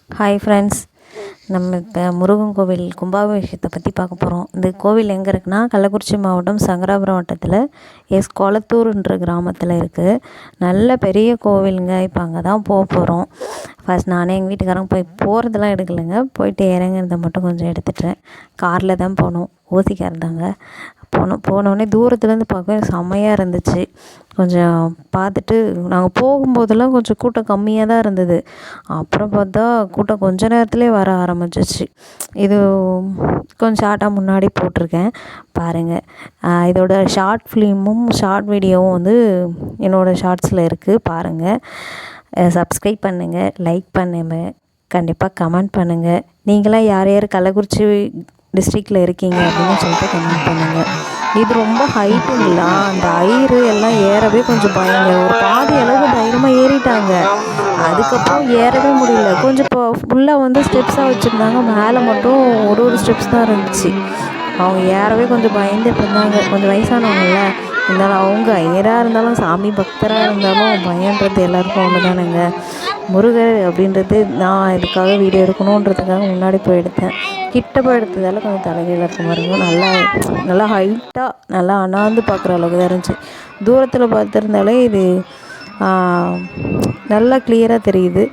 Hi friends, நம்ம இப்போ முருகன் கோவில் கும்பாபிஷேகத்தை பற்றி பார்க்க போகிறோம். இந்த கோவில் எங்கே இருக்குன்னா கள்ளக்குறிச்சி மாவட்டம் சங்கராபுரம் வட்டத்தில் கொளத்தூர்ன்ற கிராமத்தில் இருக்குது. நல்ல பெரிய கோவிலுங்க. இப்போ அங்கே தான் போகிறோம். ஃபஸ்ட் நானே எங்கள் வீட்டுக்காரங்க போகிறதெல்லாம் எடுக்கலைங்க, போயிட்டு இறங்குறத மட்டும் கொஞ்சம் எடுத்துட்டேன். காரில் தான் போனோம், ஓசிக்கார் தாங்க. போனோடனே தூரத்துலேருந்து பார்க்க செம்மையாக இருந்துச்சு. கொஞ்சம் பார்த்துட்டு நாங்கள் போகும்போதெல்லாம் கொஞ்சம் கூட்டம் கம்மியாக தான் இருந்தது. அப்புறம் பார்த்தா கூட்டம் கொஞ்ச நேரத்துலேயே வர ஆரம்பிச்சிச்சு. இது கொஞ்சம் ஷார்ட்டாக முன்னாடி போட்டிருக்கேன் பாருங்கள். இதோட ஷார்ட் ஃபிலிமும் ஷார்ட் வீடியோவும் வந்து என்னோடய ஷார்ட்ஸில் இருக்குது பாருங்கள். சப்ஸ்கிரைப் பண்ணுங்கள், லைக் பண்ணுங்கள், கண்டிப்பாக கமெண்ட் பண்ணுங்கள். நீங்களாம் யார் யார் கள்ளக்குறிச்சி டிஸ்ட்ரிக்டில் இருக்கீங்க அப்படின்னு சொல்லிட்டு கமெண்ட் பண்ணுங்கள். இது ரொம்ப ஹைட்டுங்களா, அந்த ஐயரு எல்லாம் ஏறவே கொஞ்சம் பயங்க. ஒரு பாதி அளவு தைரியமாக ஏறிட்டாங்க. அதுக்கப்புறம் ஏறவே முடியல. கொஞ்சம் இப்போ ஃபுல்லாக வந்து ஸ்டெப்ஸாக வச்சுருந்தாங்க. மேலே மட்டும் ஒரு ஸ்டெப்ஸ் தான் இருந்துச்சு. அவங்க ஏறவே கொஞ்சம் பயந்துட்டு இருந்தாங்க. கொஞ்சம் வயசானவங்கள்ல இருந்தாலும், அவங்க ஐயராக இருந்தாலும் சாமி பக்தராக இருந்தாலும் பயன்றது எல்லாருக்கும் ஒன்று தானேங்க. முருகர் அப்படின்றது நான் இதுக்காக வீடியோ எடுக்கணுன்றதுக்காக முன்னாடி போய் எடுத்தேன். கிட்ட போய் எடுத்ததால் கொஞ்சம் தலைகீழ இருக்க மாதிரி இருக்கும். நல்லா ஹைட்டாக நல்லா அண்ணாந்து பார்க்குற அளவுக்கு தான் இருந்துச்சு. தூரத்தில் பார்த்துருந்தாலே இது நல்லா கிளியராக தெரியுது.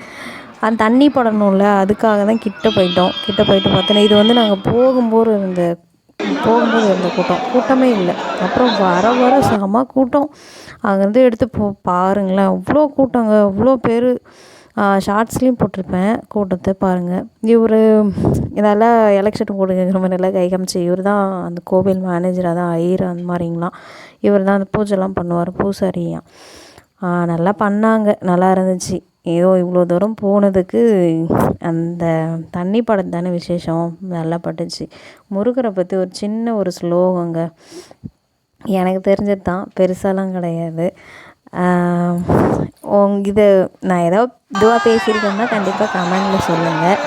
அந்த தண்ணி படணும்ல, அதுக்காக தான் கிட்ட போயிட்டு பார்த்தோன்னா இது வந்து நாங்கள் போகும்போது இருந்த கூட்டமே இல்லை. அப்புறம் வர செம கூட்டம். அங்கேருந்து எடுத்து பாருங்களேன், அவ்வளோ கூட்டங்க, அவ்வளோ பேர். ஷார்ட்ஸ்லேயும் போட்டிருப்பேன் கூட்டத்தை பாருங்கள். இவர் இதெல்லாம் எலெக்ஷன் போடுங்கிற மாதிரி நல்லா கை காமிச்சு, இவர் தான் அந்த கோவில் மேனேஜராக தான் ஐயர் அந்த மாதிரிங்களாம். இவர் தான் அந்த பூஜைலாம் பண்ணுவார், பூசாரியாக. நல்லா பண்ணாங்க, நல்லா இருந்துச்சு. ஏதோ இவ்வளோ தூரம் போனதுக்கு அந்த தண்ணி படம் தானே விசேஷம், நல்லா பட்டுச்சு. முருகரை பற்றி ஒரு சின்ன ஒரு ஸ்லோகங்க, எனக்கு தெரிஞ்சது தான், பெருசாலாம் கிடையாது. இது நான் ஏதோ இதுவாக பேசியிருக்கேன்னா கண்டிப்பாக கமெண்டில் சொல்லுங்கள்.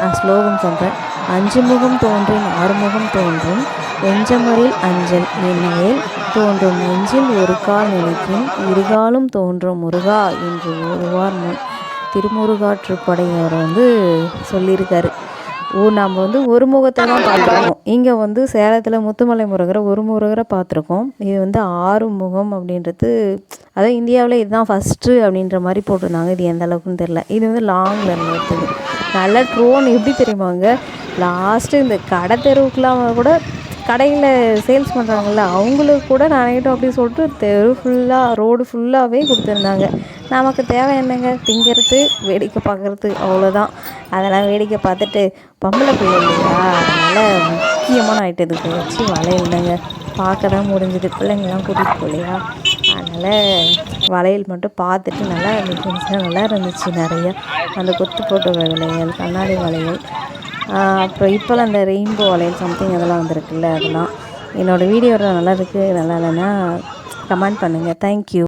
நான் ஸ்லோகம் சொல்கிறேன். 5 முகம் தோன்றின் 6 முகம் தோன்றும், எஞ்சமரில் அஞ்சல் என்மேல் தோன்றும் நெஞ்சில் ஒரு கால் நிலைக்கும், இருகாலும் தோன்றும் முருகா என்று ஒருவார் முன் திருமுருகாற்றுப்படையவர் வந்து சொல்லியிருக்காரு. நம்ம வந்து ஒரு முகத்தை தான் பார்த்துருக்கோம். இங்கே வந்து சேலத்தில் முத்துமலை முருகரை ஒரு முருகரை பார்த்துருக்கோம். இது வந்து 6 முகம் அப்படின்றது, அதாவது இந்தியாவில் இதுதான் ஃபஸ்ட்டு அப்படின்ற மாதிரி போட்டிருந்தாங்க. இது எந்த அளவுக்குன்னு தெரில. இது வந்து லாங்கில் இருந்து எடுத்தது. நல்ல ட்ரோன் எப்படி தெரியுமாங்க, லாஸ்ட்டு இந்த கடை தெருவுக்குலாம் கூட கடையில் சேல்ஸ் பண்ணுறாங்கல்ல, அவங்களுக்கு கூட நினைக்கிட்டோம் அப்படின்னு சொல்லிட்டு தெரு ஃபுல்லாக ரோடு ஃபுல்லாகவே கொடுத்துருந்தாங்க. நமக்கு தேவை என்னங்க, திங்கிறது வேடிக்கை பார்க்குறது, அவ்வளோதான். அதெல்லாம் வேடிக்கை பார்த்துட்டு பொம்பளை பிள்ளை இல்லையா, அதனால் முக்கியமான ஐட்டத்துக்கு வச்சு வளையல்தாங்க பார்க்க தான் முடிஞ்சுது. பிள்ளைங்கள்லாம் கூட்டிகிட்டு போகலையா, அதனால் வளையல் மட்டும் பார்த்துட்டு நல்லா இருந்துச்சு. நல்லா இருந்துச்சு நிறையா. அந்த கொத்து போட்ட வளையல், கண்ணாடி வளையல், அப்புறம் இப்போலாம் அந்த ரெயின்போ வளையல் சம்திங் அதெல்லாம் வந்துருக்குல்ல, அதெல்லாம். என்னோடய வீடியோவில் நல்லா இருக்குது, நல்லா இல்லைன்னா கமெண்ட் பண்ணுங்கள். தேங்க்யூ.